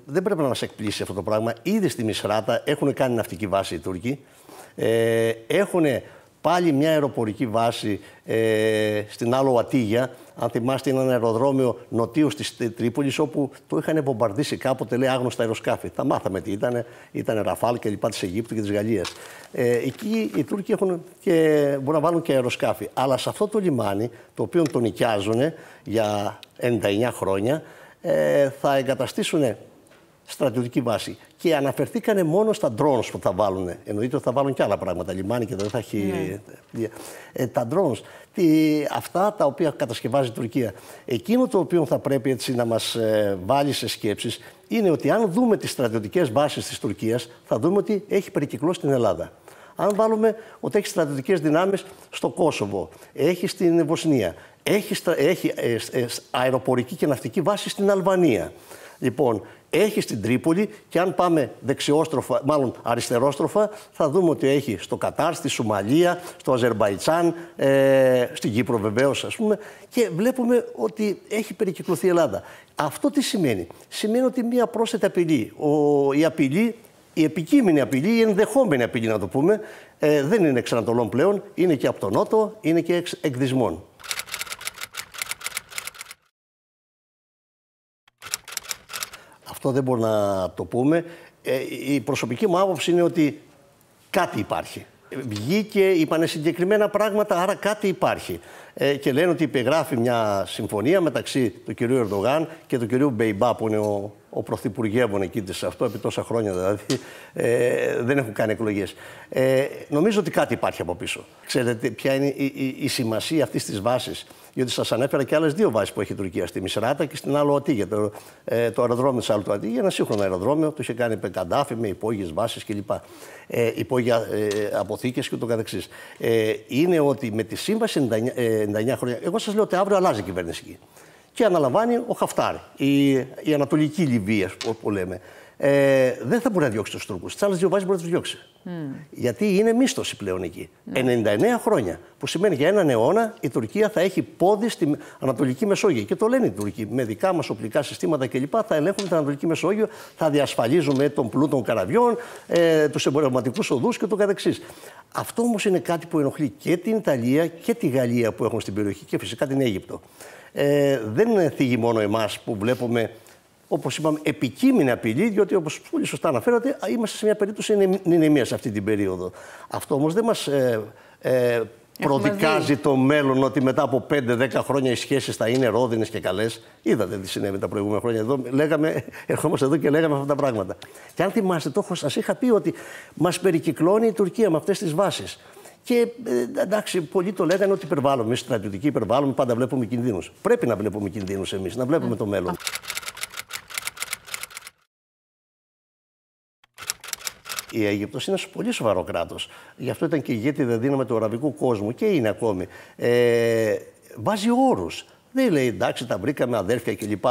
δεν πρέπει να μας εκπλήσει αυτό το πράγμα. Ήδη στη Μισράτα έχουν κάνει ναυτική βάση οι Τούρκοι. Έχουν πάλι μια αεροπορική βάση στην Άλο Ατίγια. Αν θυμάστε, είναι ένα αεροδρόμιο νοτίου της Τρίπολης, όπου το είχαν βομβαρδίσει κάποτε, λέει, άγνωστα αεροσκάφη. Τα μάθαμε τι ήταν Ραφάλ και λοιπά της Αιγύπτου και της Γαλλίας. Εκεί οι Τούρκοι έχουν μπορούν να βάλουν και αεροσκάφη. Αλλά σε αυτό το λιμάνι, το οποίο το νοικιάζουν για 99 χρόνια, θα εγκαταστήσουν στρατιωτική βάση. Και αναφερθήκανε μόνο στα drones που θα βάλουν. Εννοείται ότι θα βάλουν και άλλα πράγματα. Λιμάνι και δεν θα έχει. Τα drones. Αυτά τα οποία κατασκευάζει η Τουρκία. Εκείνο το οποίο θα πρέπει έτσι να μας βάλει σε σκέψεις είναι ότι αν δούμε τις στρατιωτικές βάσεις της Τουρκίας, θα δούμε ότι έχει περικυκλώσει την Ελλάδα. Αν βάλουμε ότι έχει στρατιωτικές δυνάμεις στο Κόσοβο, έχει στην Βοσνία, έχει αεροπορική και ναυτική βάση στην Αλβανία. Λοιπόν, έχει στην Τρίπολη και αν πάμε δεξιόστροφα, μάλλον αριστερόστροφα, θα δούμε ότι έχει στο Κατάρ, στη Σομαλία, στο Αζερμπαϊτζάν, στην Κύπρο βεβαίως, ας πούμε, και βλέπουμε ότι έχει περικυκλωθεί η Ελλάδα. Αυτό τι σημαίνει? Σημαίνει ότι μία πρόσθετη απειλή. Η απειλή, η επικείμενη απειλή, η ενδεχόμενη απειλή να το πούμε, δεν είναι εξ Ανατολών πλέον, είναι και από τον Νότο, είναι και εξ εκδισμών. Αυτό δεν μπορούμε να το πούμε. Η προσωπική μου άποψη είναι ότι κάτι υπάρχει. Βγήκε, είπανε συγκεκριμένα πράγματα, άρα κάτι υπάρχει. Και λένε ότι υπεγράφει μια συμφωνία μεταξύ του κυρίου Ερντογάν και του κυρίου Μπεϊμπά, που είναι ο πρωθυπουργεύων εκεί της, αυτό επί τόσα χρόνια δηλαδή, δεν έχουν κάνει εκλογές. Νομίζω ότι κάτι υπάρχει από πίσω. Ξέρετε ποια είναι η σημασία αυτής της βάσης? Διότι σας ανέφερα και άλλες δύο βάσεις που έχει η Τουρκία, στη Μισράτα και στην Άλο Ατίγια. Το αεροδρόμιο της Άλο Ατίγια, ένα σύγχρονο αεροδρόμιο, το είχε κάνει Καντάφη με υπόγειες βάσεις κλπ. Υπόγεια αποθήκες και ούτω καθεξής. Είναι ότι με τη σύμβαση 99 χρόνια, εγώ σας λέω ότι αύριο αλλάζει η κυβέρνηση εκεί. Και αναλαμβάνει ο Χαφτάρ, η Ανατολική Λιβύη, που λέμε. Δεν θα μπορεί να διώξει τους Τούρκους. Τις άλλες δύο βάσεις μπορεί να τους διώξει. Γιατί είναι μίσθωση πλέον εκεί. 99 χρόνια. Που σημαίνει για έναν αιώνα η Τουρκία θα έχει πόδι στην Ανατολική Μεσόγειο. Και το λένε οι Τούρκοι. Με δικά μας οπλικά συστήματα κλπ. Θα ελέγχουν την Ανατολική Μεσόγειο, θα διασφαλίζουμε τον πλούτο των καραβιών, τους εμπορευματικούς οδούς και το καθεξής. Αυτό όμως είναι κάτι που ενοχλεί και την Ιταλία και τη Γαλλία που έχουν στην περιοχή και φυσικά την Αίγυπτο. Δεν θίγει μόνο εμάς που βλέπουμε, όπως είπαμε, επικείμενη απειλή, διότι όπως πολύ σωστά αναφέρατε, είμαστε σε μια περίπτωση νηνεμίας αυτή την περίοδο. Αυτό όμως δεν μας προδικάζει το μέλλον, ότι μετά από 5-10 χρόνια οι σχέσεις θα είναι ρόδινες και καλές. Είδατε τι συνέβη τα προηγούμενα χρόνια εδώ. Ερχόμαστε εδώ και λέγαμε αυτά τα πράγματα. Και αν θυμάστε, σας είχα πει ότι μας περικυκλώνει η Τουρκία με αυτές τις βάσεις. Και εντάξει, πολλοί το λέγανε ότι υπερβάλλουμε. Εμείς στρατιωτικοί υπερβάλλουμε, πάντα βλέπουμε κινδύνους. Πρέπει να βλέπουμε κινδύνους εμείς, να βλέπουμε το μέλλον. Η Αίγυπτος είναι ένα πολύ σοβαρό κράτος. Γι' αυτό ήταν και ηγέτιδα δύναμη του αραβικού κόσμου και είναι ακόμη. Βάζει όρους. Δεν λέει εντάξει, τα βρήκαμε αδέρφια κλπ.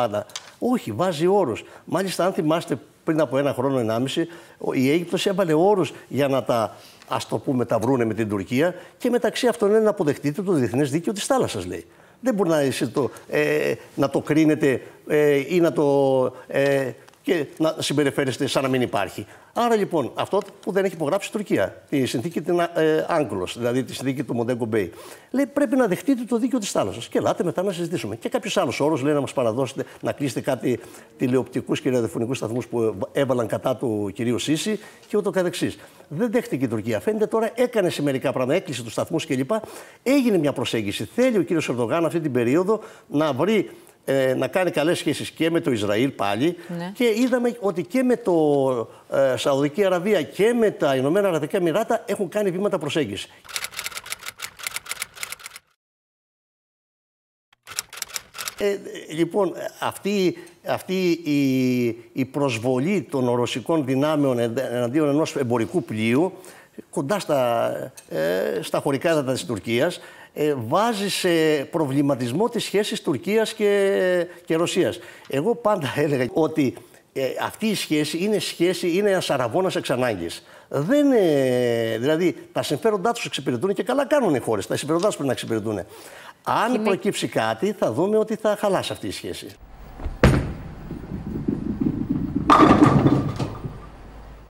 Όχι, βάζει όρους. Μάλιστα, αν θυμάστε, πριν από 1 χρόνο, 1,5, η Αίγυπτος έβαλε όρους για να τα, ας το πούμε, τα βρούνε με την Τουρκία, και μεταξύ αυτών είναι να αποδεχτείτε το διεθνές δίκαιο της θάλασσας, λέει. Δεν μπορεί να το κρίνετε ή να το. Και να συμπεριφέρεστε σαν να μην υπάρχει. Άρα λοιπόν, αυτό που δεν έχει υπογράψει η Τουρκία, τη συνθήκη την Άγκλος, δηλαδή τη συνθήκη του Μοντέγκο Μπέι, λέει πρέπει να δεχτείτε το δίκαιο της θάλασσας. Και ελάτε μετά να συζητήσουμε. Και κάποιος άλλος όρος λέει να μας παραδώσετε, να κλείσετε κάτι τηλεοπτικούς και ραδιοφωνικούς σταθμούς που έβαλαν κατά του κυρίου Σίση και ούτω καθεξής. Δεν δέχτηκε η Τουρκία. Φαίνεται τώρα έκανε σε μερικά πράγματα, έκλεισε τους σταθμούς κλπ. Έγινε μια προσέγγιση. Θέλει ο κύριος Ερντογάν αυτή την περίοδο να βρει. Να κάνει καλές σχέσεις και με το Ισραήλ πάλι, και είδαμε ότι και με το Σαουδική Αραβία και με τα Ηνωμένα Αραβικά Εμιράτα έχουν κάνει βήματα προσέγγισης. Λοιπόν, αυτή η προσβολή των ρωσικών δυνάμεων εναντίον ενός εμπορικού πλοίου κοντά στα χωρικά έδατα της Τουρκίας βάζει σε προβληματισμό τις σχέσεις Τουρκίας και Ρωσίας. Εγώ πάντα έλεγα ότι αυτή η σχέση είναι ένας αραβώνας εξ ανάγκης. Δηλαδή τα συμφέροντά τους εξυπηρετούν και καλά κάνουν οι χώρες. Τα συμφέροντά τους πρέπει να εξυπηρετούν. Αν προκύψει κάτι, θα δούμε ότι θα χαλάσει αυτή η σχέση.